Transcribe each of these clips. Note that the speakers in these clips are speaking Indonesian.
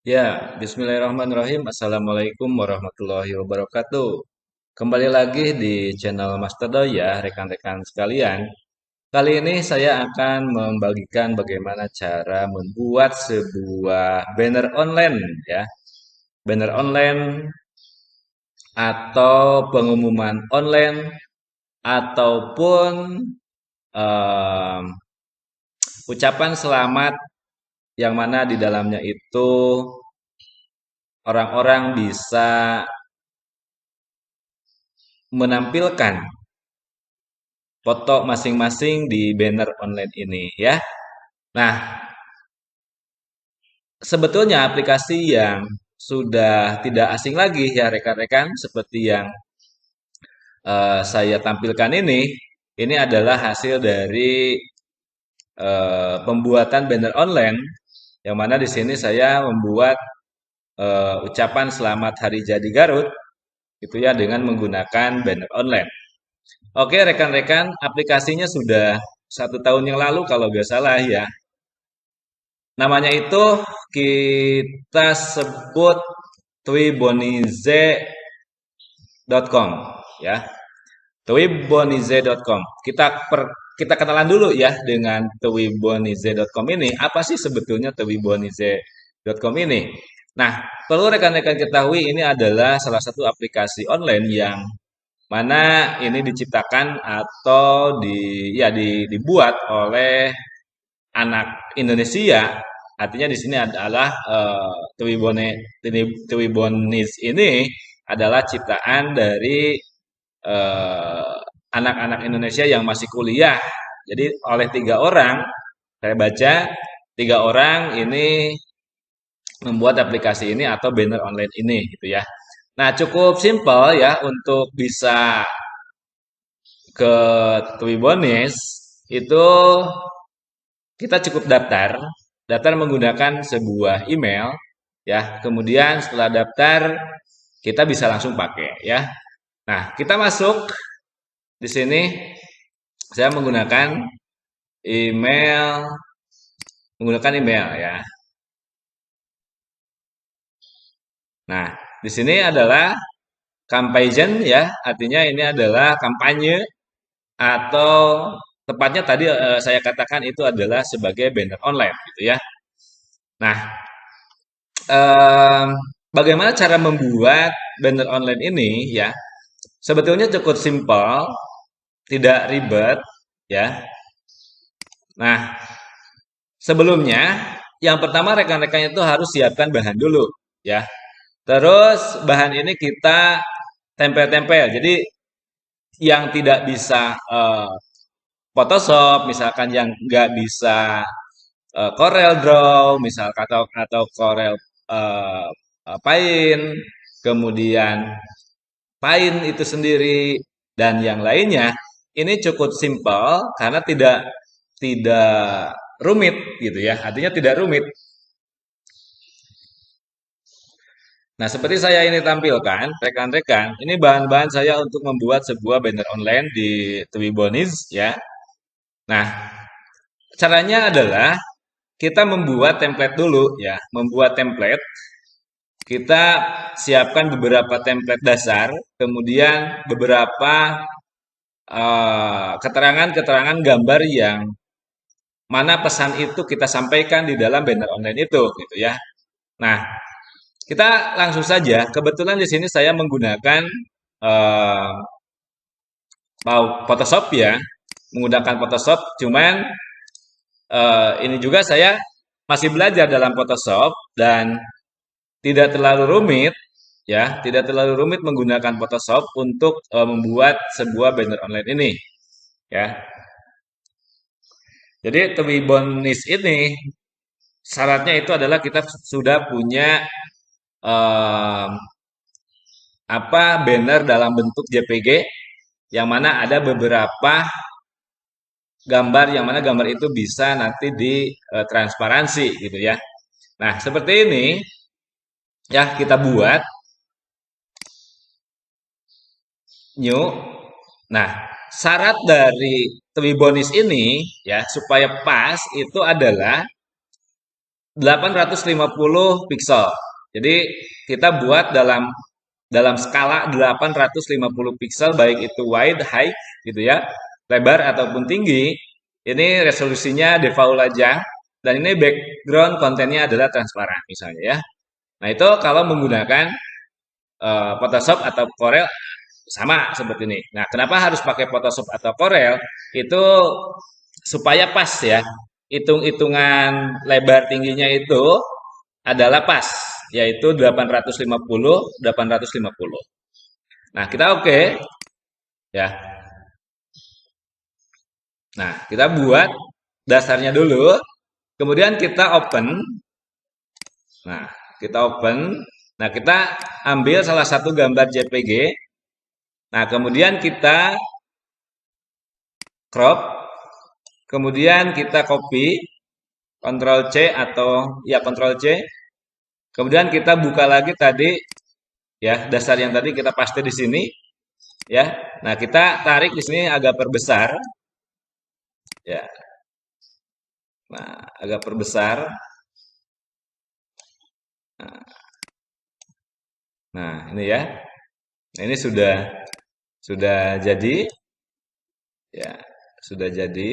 Ya, bismillahirrahmanirrahim. Assalamualaikum warahmatullahi wabarakatuh. Kembali lagi di channel Mas Todo ya, rekan-rekan sekalian. Kali ini saya akan membagikan bagaimana cara membuat sebuah banner online ya. Banner online atau pengumuman online ataupun em, ucapan selamat yang mana di dalamnya itu orang-orang bisa menampilkan foto masing-masing di banner online ini ya. Nah, sebetulnya aplikasi yang sudah tidak asing lagi ya rekan-rekan seperti yang saya tampilkan ini adalah hasil dari pembuatan banner online yang mana di sini saya membuat ucapan selamat hari jadi Garut itu ya dengan menggunakan banner online. Oke rekan-rekan, aplikasinya sudah 1 tahun yang lalu kalau nggak salah ya. Namanya itu kita sebut twibonize.com ya. Twibonize.com. Kita kenalan dulu ya dengan twibonize.com ini. Apa sih sebetulnya twibonize.com ini? Nah, perlu rekan-rekan ketahui ini adalah salah satu aplikasi online yang mana ini diciptakan atau dibuat oleh anak Indonesia. Artinya di sini adalah Twibonis ini adalah ciptaan dari eh, anak-anak Indonesia yang masih kuliah. Jadi oleh 3 orang, saya baca 3 orang ini membuat aplikasi ini atau banner online ini gitu ya. Nah, cukup simpel ya untuk bisa ke Twibonis itu kita cukup daftar menggunakan sebuah email ya. Kemudian setelah daftar kita bisa langsung pakai ya. Nah, kita masuk di sini saya email menggunakan email ya. Nah, di sini adalah campaign ya, artinya ini adalah kampanye atau tepatnya tadi saya katakan itu adalah sebagai banner online gitu ya. Nah, em, bagaimana cara membuat banner online ini ya? Sebetulnya cukup simpel, tidak ribet ya. Nah, sebelumnya yang pertama rekan-rekan itu harus siapkan bahan dulu ya. Terus bahan ini kita tempel-tempel. Jadi yang tidak bisa Photoshop, misalkan yang nggak bisa Corel Draw, misalkan atau Corel eh, Paint, kemudian Paint itu sendiri dan yang lainnya, ini cukup simpel karena tidak rumit gitu ya. Artinya tidak rumit. Nah, seperti saya ini tampilkan, rekan-rekan, ini bahan-bahan saya untuk membuat sebuah banner online di Twibonis ya. Nah, caranya adalah kita membuat template dulu ya. Membuat template, kita siapkan beberapa template dasar, kemudian beberapa keterangan-keterangan gambar yang mana pesan itu kita sampaikan di dalam banner online itu gitu ya. Nah, kita langsung saja. Kebetulan di sini saya menggunakan eh, Photoshop ya, menggunakan Photoshop. Cuman ini juga saya masih belajar dalam Photoshop dan tidak terlalu rumit ya, tidak terlalu rumit menggunakan Photoshop untuk membuat sebuah banner online ini ya. Jadi Twibonis ini syaratnya itu adalah kita sudah punya eh, banner dalam bentuk JPG yang mana ada beberapa gambar yang mana gambar itu bisa nanti transparansi gitu ya. Nah, seperti ini ya kita buat new. Nah, syarat dari Twibonis ini ya supaya pas itu adalah 850 piksel. Jadi kita buat dalam skala 850 piksel, baik itu wide, high gitu ya, lebar ataupun tinggi. Ini resolusinya default aja, dan ini background kontennya adalah transparan misalnya ya. Nah, itu kalau menggunakan Photoshop atau Corel sama seperti ini. Nah, kenapa harus pakai Photoshop atau Corel? Itu supaya pas ya. Hitung-hitungan lebar tingginya itu adalah pas, yaitu 850 850. Nah, kita oke ya. Nah, kita buat dasarnya dulu, kemudian kita open. Nah, kita open. Nah, kita ambil salah satu gambar JPG. Nah, kemudian kita crop, kemudian kita copy, Ctrl C atau ya Ctrl C. Kemudian kita buka lagi tadi ya, dasar yang tadi kita paste di sini ya. Nah, kita tarik di sini agak perbesar ya. Nah, agak perbesar. Nah, ini ya. Nah, ini sudah jadi ya, sudah jadi.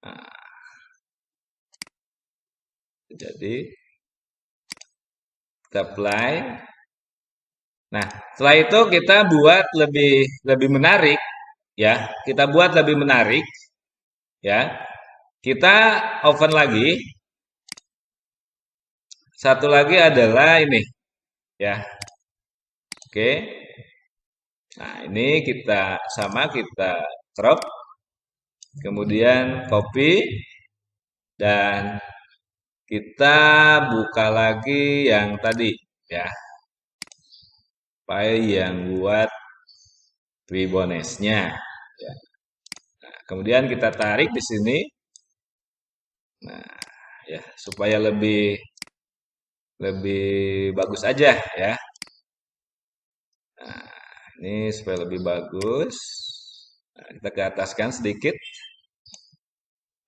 Nah, jadi kita apply. Nah, setelah itu kita buat lebih lebih menarik ya. Kita buat lebih menarik ya. Kita open lagi. Satu lagi adalah ini ya. Oke. Nah, ini kita crop, kemudian copy, dan kita buka lagi yang tadi ya, file yang buat Fibonacci-nya ya. Nah, kemudian kita tarik di sini. Nah, ya supaya lebih lebih bagus aja ya. Nah, ini supaya lebih bagus. Nah, kita ke ataskan sedikit.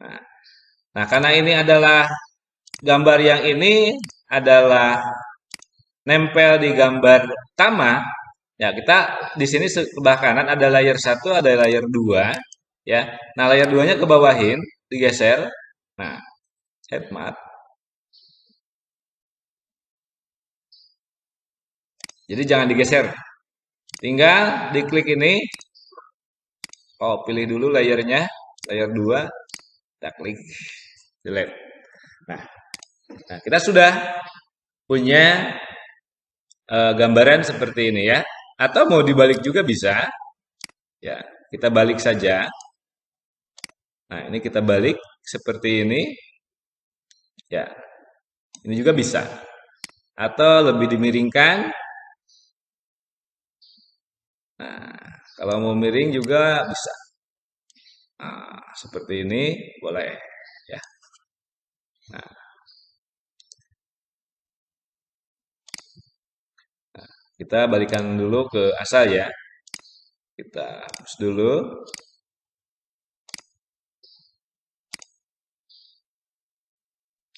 Nah, nah, karena ini adalah gambar yang ini adalah nempel di gambar utama, ya kita di sini sebelah kanan ada layer 1, ada layer 2 ya. Nah, layer 2-nya ke bawahin, digeser. Nah, head matte. Jadi jangan digeser. Tinggal diklik ini. Oh, pilih dulu layernya, layer 2. Kita klik delete. Nah, kita sudah punya gambaran seperti ini ya. Atau mau dibalik juga bisa. Ya, kita balik saja. Nah, ini kita balik seperti ini. Ya, ini juga bisa. Atau lebih dimiringkan. Nah, kalau mau miring juga bisa. Nah, seperti ini boleh ya. Nah, kita balikan dulu ke asal ya. Kita hapus dulu.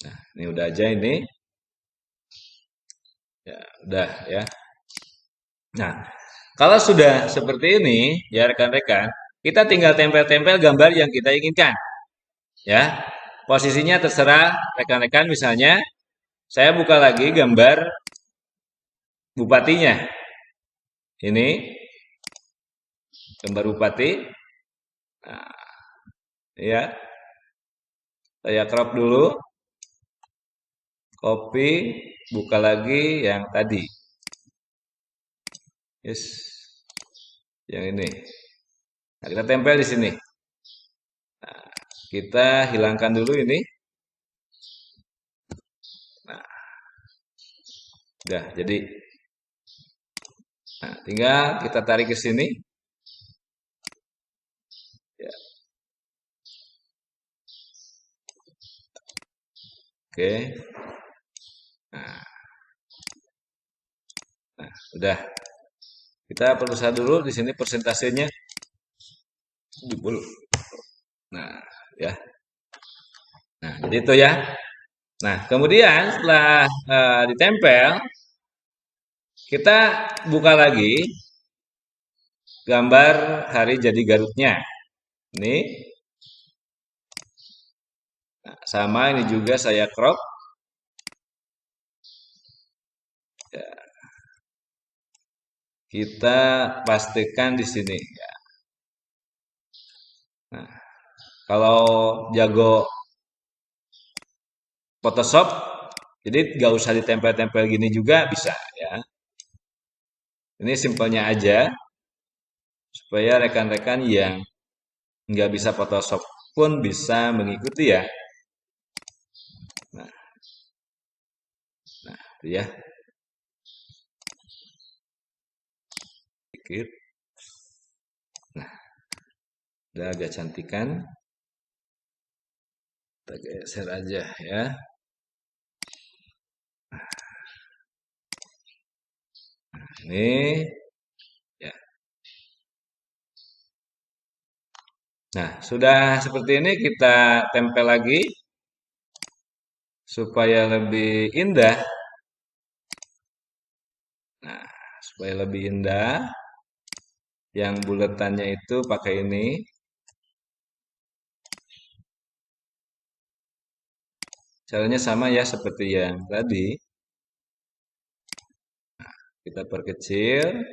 Nah, ini udah aja ini. Ya, udah ya. Nah, kalau sudah seperti ini, ya rekan-rekan, kita tinggal tempel-tempel gambar yang kita inginkan. Ya, posisinya terserah rekan-rekan. Misalnya, saya buka lagi gambar bupatinya. Ini gambar bupati. Nah, ya, saya crop dulu, copy, buka lagi yang tadi. Yes, yang ini. Nah, kita tempel di sini. Nah, kita hilangkan dulu ini. Nah, udah jadi. Nah, tinggal kita tarik ke sini. Ya. Oke. Nah, udah. Kita perbesar dulu di sini persentasenya 70. Nah, ya. Nah, jadi itu ya. Nah, kemudian setelah ditempel, kita buka lagi gambar hari jadi Garutnya. Ini nah, sama ini juga saya crop. Ya, kita pastikan di sini. Ya. Nah, kalau jago Photoshop, jadi nggak usah ditempel-tempel gini juga bisa ya. Ini simpelnya aja supaya rekan-rekan yang nggak bisa Photoshop pun bisa mengikuti ya. Nah, itu ya. Dikit. Nah, udah agak cantikan. Kita geser aja ya. Ini ya. Nah, sudah seperti ini kita tempel lagi supaya lebih indah. Nah, supaya lebih indah, yang buletannya itu pakai ini. Caranya sama ya seperti yang tadi. Kita perkecil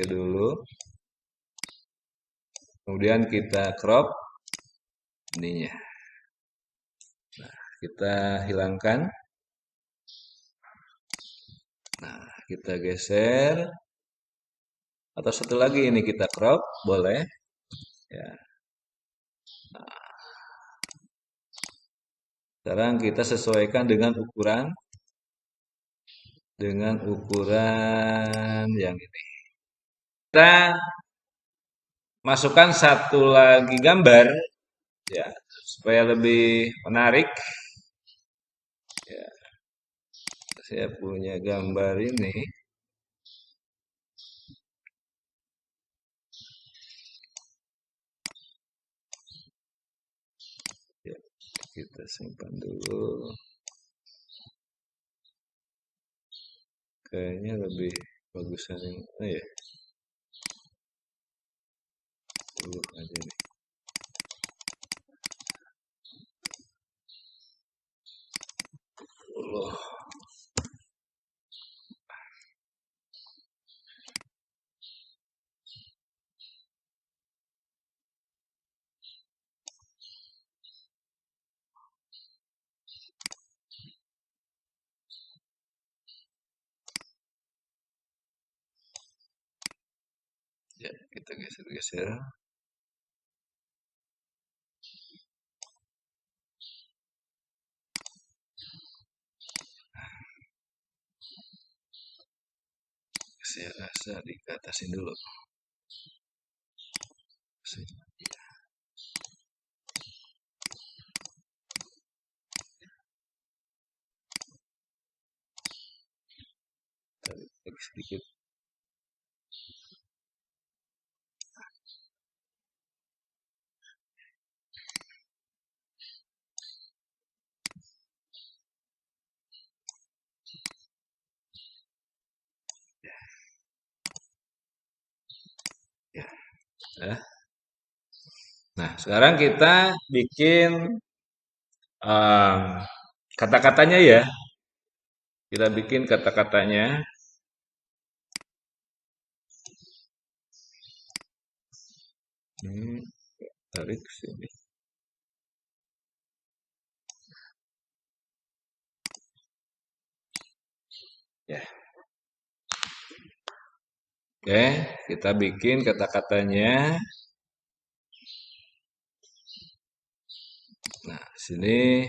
dulu. Kemudian kita crop ininya. Kita hilangkan. Nah, kita geser. Atau satu lagi ini kita crop, boleh. Ya. Sekarang kita sesuaikan dengan ukuran yang ini. Kita masukkan satu lagi gambar ya supaya lebih menarik. Ya, saya punya gambar ini. Ya, kita simpan dulu. Kayaknya lebih bagusan yang mana ya? Dulu aja nih. Dulu. Ya, kita geser-geser. Saya rasa dikatasin dulu. Tarik sedikit. Ya. Ya. Nah, sekarang kita bikin kata-katanya ya. Kita bikin kata-katanya. Ini tarik sini. Ya. Oke, kita bikin kata-katanya. Nah, sini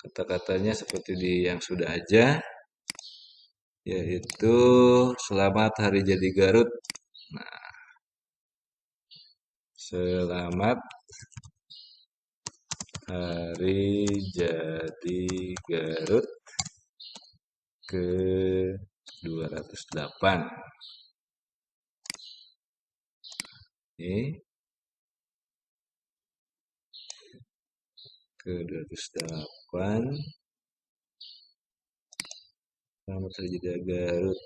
kata-katanya seperti di yang sudah aja, yaitu selamat hari jadi Garut. Nah, selamat hari jadi Garut ke 208. ini ke 208 sama terjadi Garut.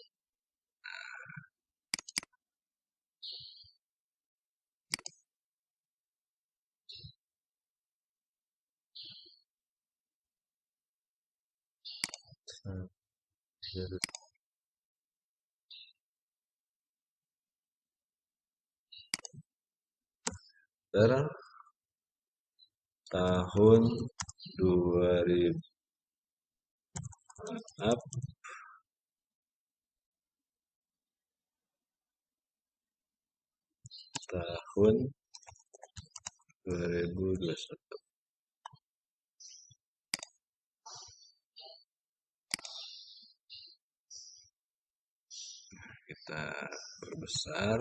Garut. Tahun 2000 up tahun 2021 kita perbesar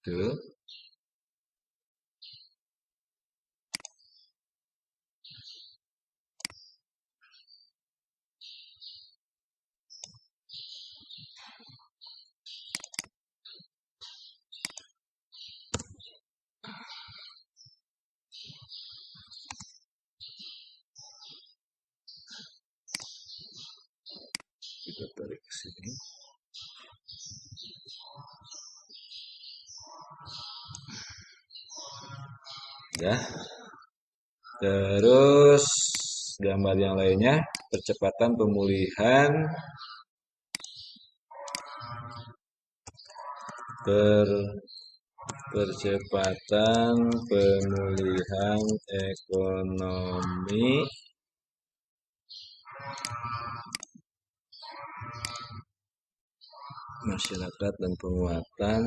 itu kita tarik ke sini. Ya. Terus gambar yang lainnya, percepatan pemulihan percepatan pemulihan ekonomi masyarakat dan penguatan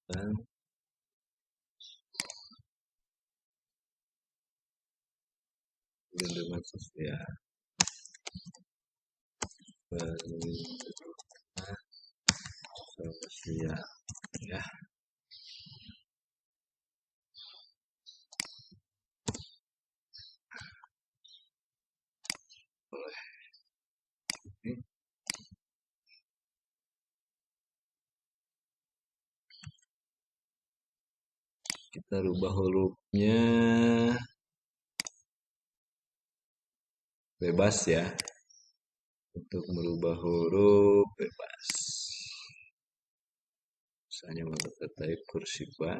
dan perlindungan sosial. Perlindungan sosial, ya. Ini kita rubah hurufnya bebas ya. Untuk merubah huruf bebas. Misalnya kita type kursiva.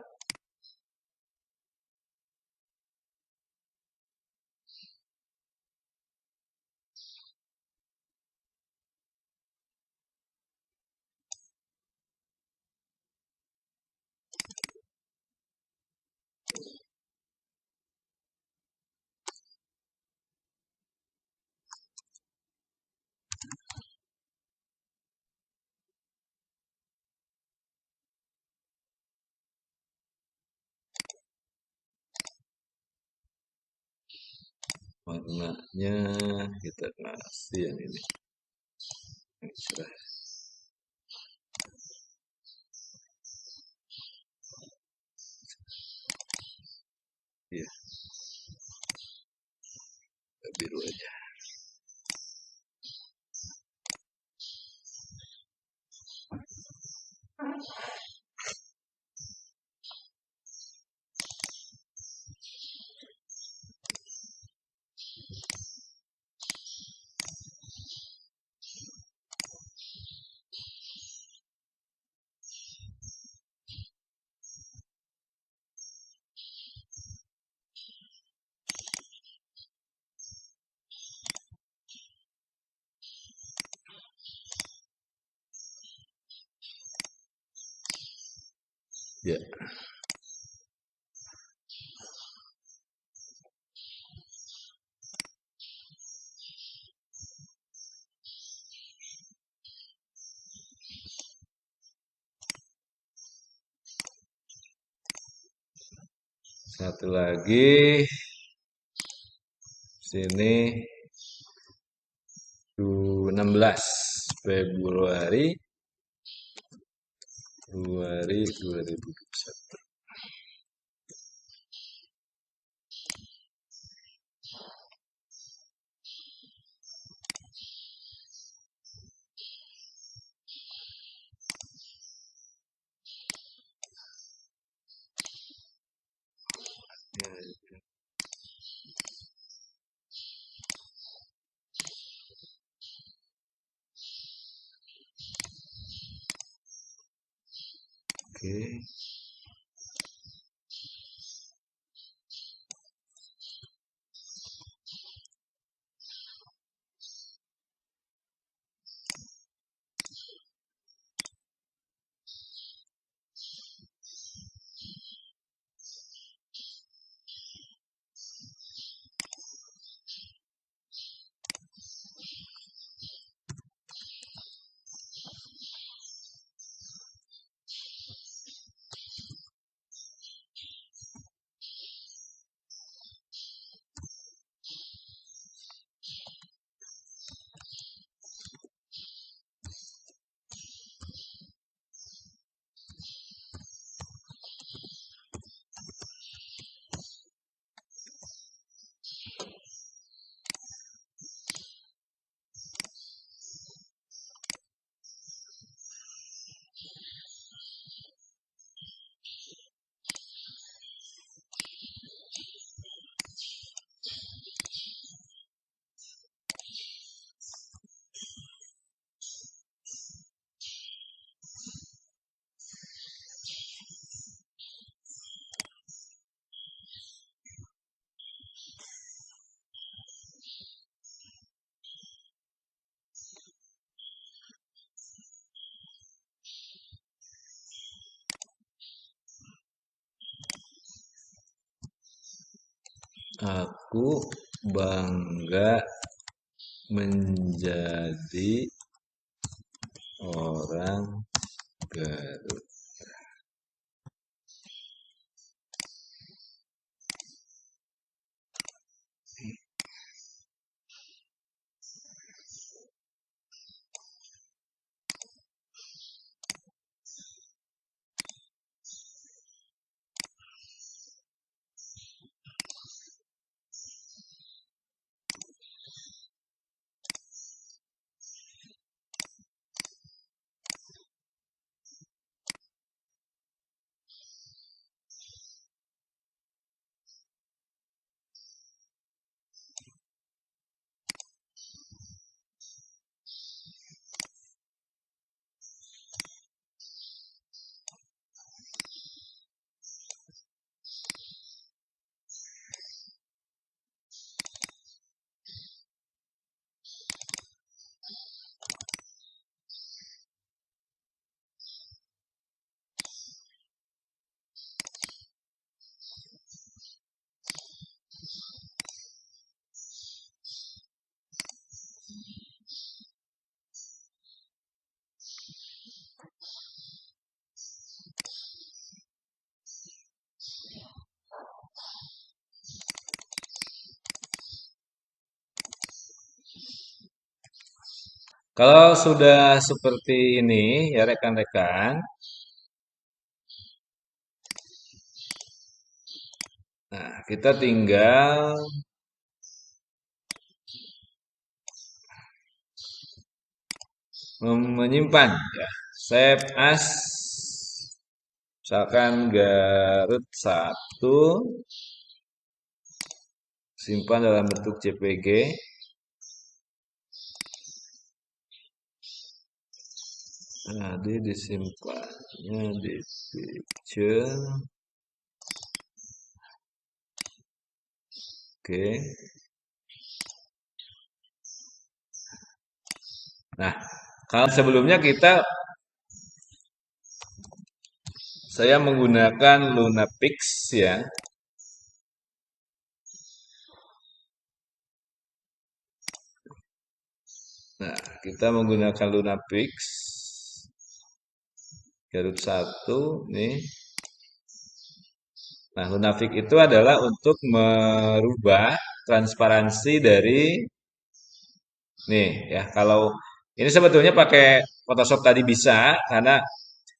Warnanya kita kasih yang ini. Cerah. Iya. Biru aja. Ya. Satu lagi sini 16. Februari 2021. Oke. Aku bangga menjadi orang Garut. Kalau sudah seperti ini ya rekan-rekan, nah kita tinggal menyimpan ya. Save as, misalkan Garut 1, simpan dalam bentuk JPG. Jadi disimpannya di picture. Oke. Nah, kalau sebelumnya saya menggunakan Lunapix ya. Nah, kita menggunakan Lunapix Garut 1 nih. Nah, Lunapix itu adalah untuk merubah transparansi dari nih ya. Kalau Ini sebetulnya pakai Photoshop tadi bisa, karena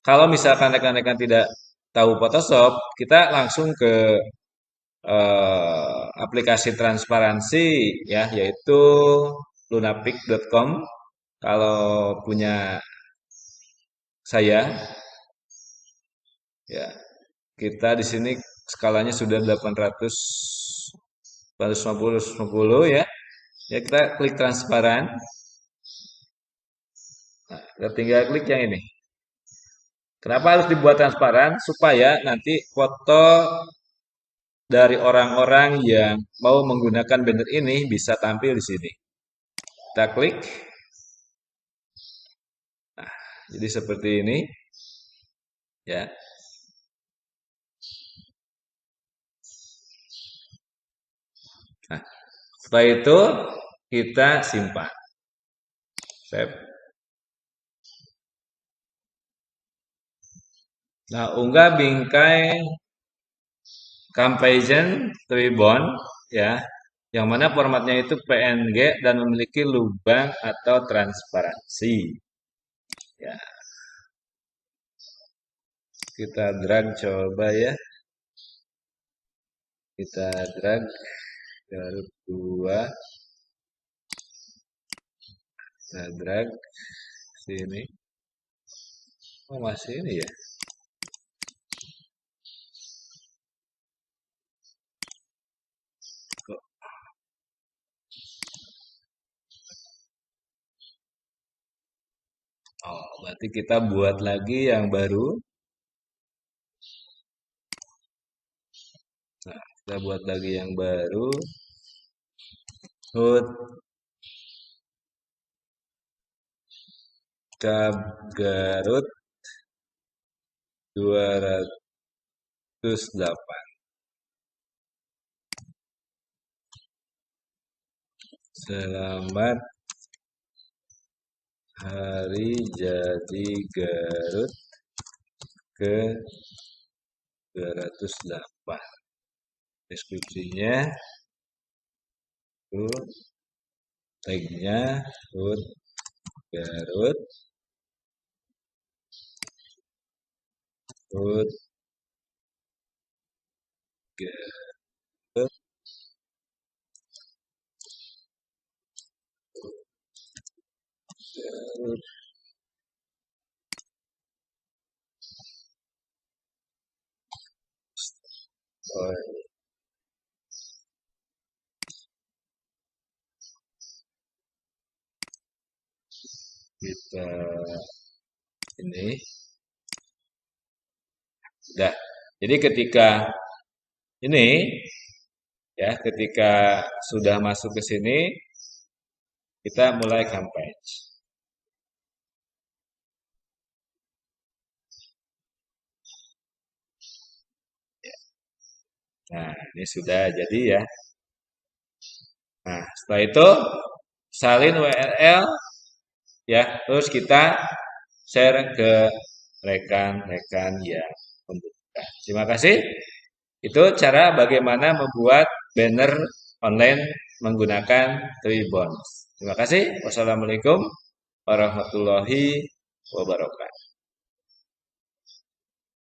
kalau misalkan rekan-rekan tidak tahu Photoshop, kita langsung ke aplikasi transparansi ya, yaitu lunapik.com. Kalau punya saya, ya kita di sini skalanya sudah 800, 150, 150 ya. Ya kita klik transparan. Nah, kita tinggal klik yang ini. Kenapa harus dibuat transparan? Supaya nanti foto dari orang-orang yang mau menggunakan banner ini bisa tampil di sini. Kita klik. Nah, jadi seperti ini ya. Nah, setelah itu kita simpan. Save. Nah, unggah bingkai comparison ribbon ya, yang mana formatnya itu PNG dan memiliki lubang atau transparansi. Ya, kita drag coba ya. Kita drag garis 2, kita drag sini. Oh, masih ini ya. Oh, berarti kita buat lagi yang baru. Nah, kita buat lagi yang baru. Hood Cab Garut 208. Selamat Hari Jadi Garut ke 208. Deskripsinya itu tagnya Hood Garut, Hood Garut, Garut. Oh, kita ini udah. Jadi ketika ini ya, ketika sudah masuk ke sini, kita mulai campaign. Nah, ini sudah jadi ya. Nah, setelah itu salin URL ya, terus kita share ke rekan-rekan yang membutuhkan. Terima kasih. Itu cara bagaimana membuat banner online menggunakan Tribons. Terima kasih. Wassalamualaikum warahmatullahi wabarakatuh.